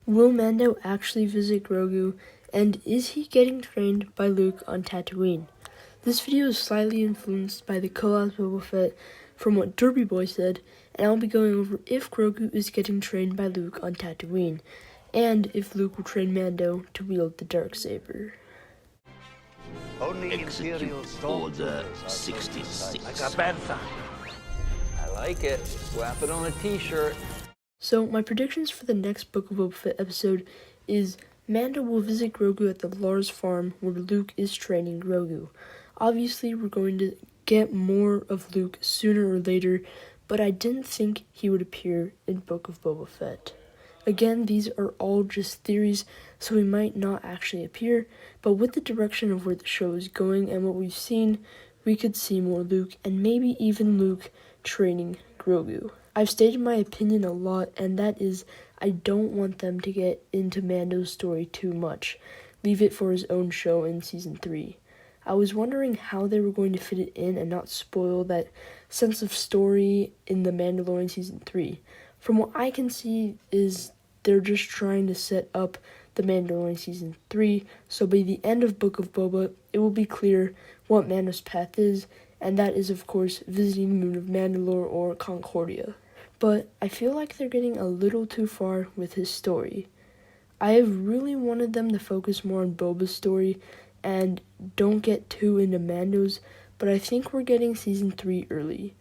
Will Mando actually visit Grogu, and is he getting trained by Luke on Tatooine? This video is slightly influenced by the collab Boba Fett from what Derby Boy said, and I'll be going over if Grogu is getting trained by Luke on Tatooine, and if Luke will train Mando to wield the Darksaber. Execute Order 66. Like a bad sign. I like it. Slap it on a t-shirt. So my predictions for the next Book of Boba Fett episode is Mando will visit Grogu at the Lars farm where Luke is training Grogu. Obviously, we're going to get more of Luke sooner or later, but I didn't think he would appear in Book of Boba Fett. Again, these are all just theories, so he might not actually appear, but with the direction of where the show is going and what we've seen, we could see more Luke, and maybe even Luke training Grogu. I've stated my opinion a lot, and that is I don't want them to get into Mando's story too much. Leave it for his own show in Season 3. I was wondering how they were going to fit it in and not spoil that sense of story in The Mandalorian Season 3. From what I can see is they're just trying to set up The Mandalorian Season 3, so by the end of Book of Boba, it will be clear what Mando's path is, and that is, of course, visiting the moon of Mandalore or Concordia. But I feel like they're getting a little too far with his story. I have really wanted them to focus more on Boba's story and don't get too into Mando's, but I think we're getting Season 3 early,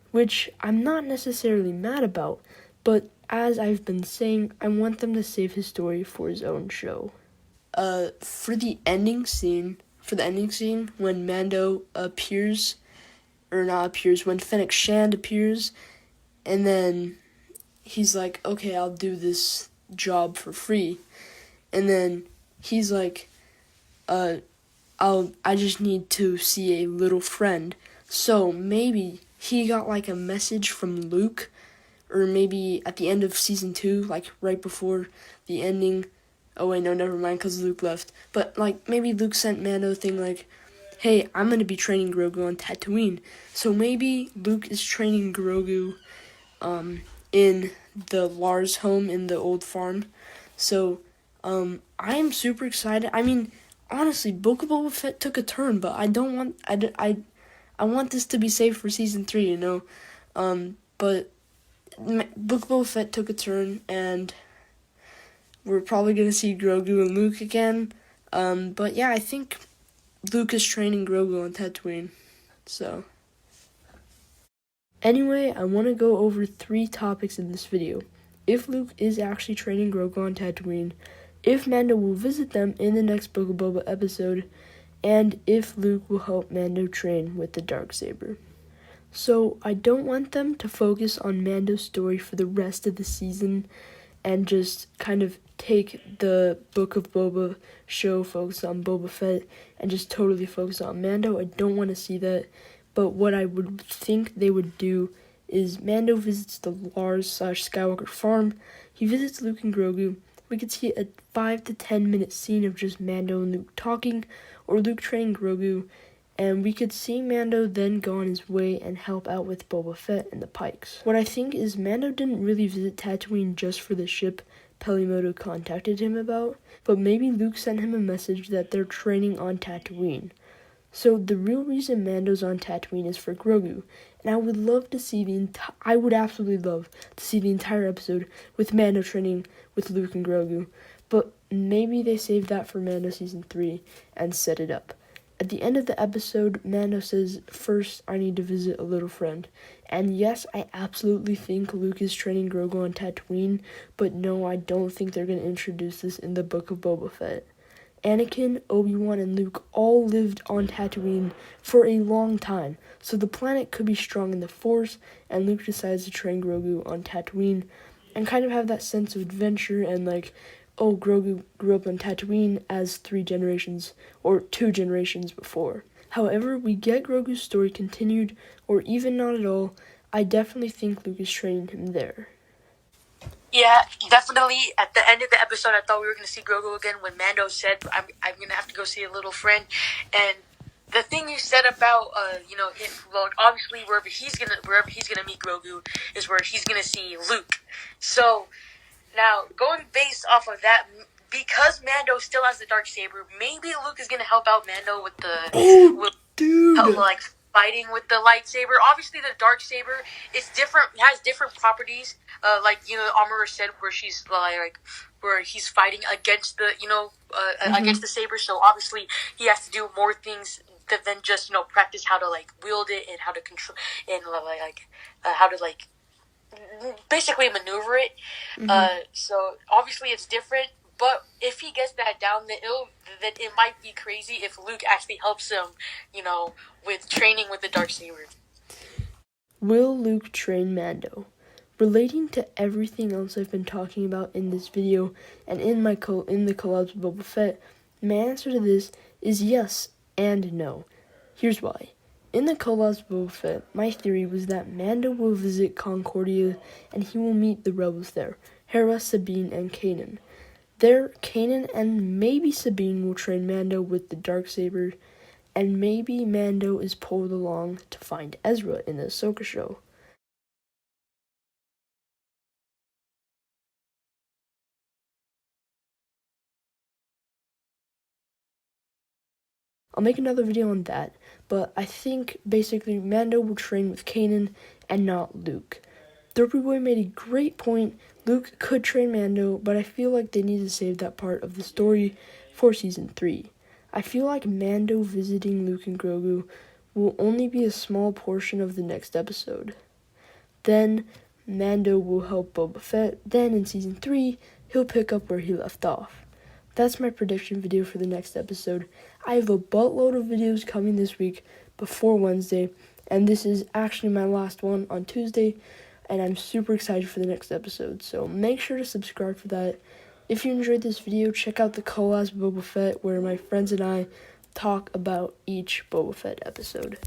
which I'm not necessarily mad about, but as I've been saying, I want them to save his story for his own show. For the ending scene, when Mando appears, when Fennec Shand appears, and then he's like, okay, I'll do this job for free. And then he's like, I just need to see a little friend. So maybe he got like a message from Luke, or maybe at the end of Season 2, like right before the ending. Oh wait, no, never mind, because Luke left. But like maybe Luke sent Mando a thing like, hey, I'm going to be training Grogu on Tatooine. So maybe Luke is training Grogu in the Lars home in the old farm. So I am super excited. I mean, honestly, Book of Boba Fett took a turn, but I don't want I want this to be saved for Season 3, you know. But Book of Boba Fett took a turn, and we're probably gonna see Grogu and Luke again. But yeah, I think Luke is training Grogu on Tatooine. So anyway, I want to go over 3 topics in this video. If Luke is actually training Grogu on Tatooine, if Mando will visit them in the next Book of Boba episode, and if Luke will help Mando train with the Darksaber. So I don't want them to focus on Mando's story for the rest of the season and just kind of take the Book of Boba show, focus on Boba Fett, and just totally focus on Mando. I don't want to see that. But what I would think they would do is Mando visits the Lars/Skywalker farm. He visits Luke and Grogu. We could see a 5 to 10 minute scene of just Mando and Luke talking, or Luke training Grogu, and we could see Mando then go on his way and help out with Boba Fett and the Pikes. What I think is Mando didn't really visit Tatooine just for the ship Pelimoto contacted him about, but maybe Luke sent him a message that they're training on Tatooine. So the real reason Mando's on Tatooine is for Grogu, and I would love to see I would absolutely love to see the entire episode with Mando training with Luke and Grogu, but maybe they saved that for Mando Season 3 and set it up. At the end of the episode, Mando says, first I need to visit a little friend. And yes, I absolutely think Luke is training Grogu on Tatooine, but no, I don't think they're going to introduce this in the Book of Boba Fett. Anakin, Obi-Wan, and Luke all lived on Tatooine for a long time, so the planet could be strong in the Force, and Luke decides to train Grogu on Tatooine, and kind of have that sense of adventure, and like, oh, Grogu grew up on Tatooine as 3 generations, or 2 generations before. However, we get Grogu's story continued, or even not at all. I definitely think Luke is training him there. Yeah, definitely. At the end of the episode, I thought we were going to see Grogu again when Mando said, I'm going to have to go see a little friend. And the thing you said about, obviously wherever he's gonna meet Grogu is where he's gonna see Luke. So Now, going based off of that, because Mando still has the dark saber, maybe Luke is gonna help out Mando with Dude! like fighting with the lightsaber. Obviously, the dark saber is different, has different properties. Like the armorer said, where she's like where he's fighting against the against the saber. So obviously, he has to do more things than just practice how to like wield it and how to control and how to like basically maneuver it. So obviously it's different, but if he gets that down, then it might be crazy if Luke actually helps him, with training with the darksaber. Will Luke train Mando? Relating to everything else I've been talking about in this video and in the collabs with Boba Fett, my answer to this is yes and no. Here's why. In the collabs with Boba Fett, my theory was that Mando will visit Concordia and he will meet the rebels there, Hera, Sabine, and Kanan. There, Kanan and maybe Sabine will train Mando with the darksaber, and maybe Mando is pulled along to find Ezra in the Ahsoka show. I'll make another video on that, but I think basically Mando will train with Kanan and not Luke. Derpy Boy made a great point. Luke could train Mando, but I feel like they need to save that part of the story for Season 3. I feel like Mando visiting Luke and Grogu will only be a small portion of the next episode. Then Mando will help Boba Fett. Then in Season 3, he'll pick up where he left off. That's my prediction video for the next episode. I have a buttload of videos coming this week before Wednesday, and this is actually my last one on Tuesday, and I'm super excited for the next episode, so make sure to subscribe for that. If you enjoyed this video, check out the collabs with Boba Fett, where my friends and I talk about each Boba Fett episode.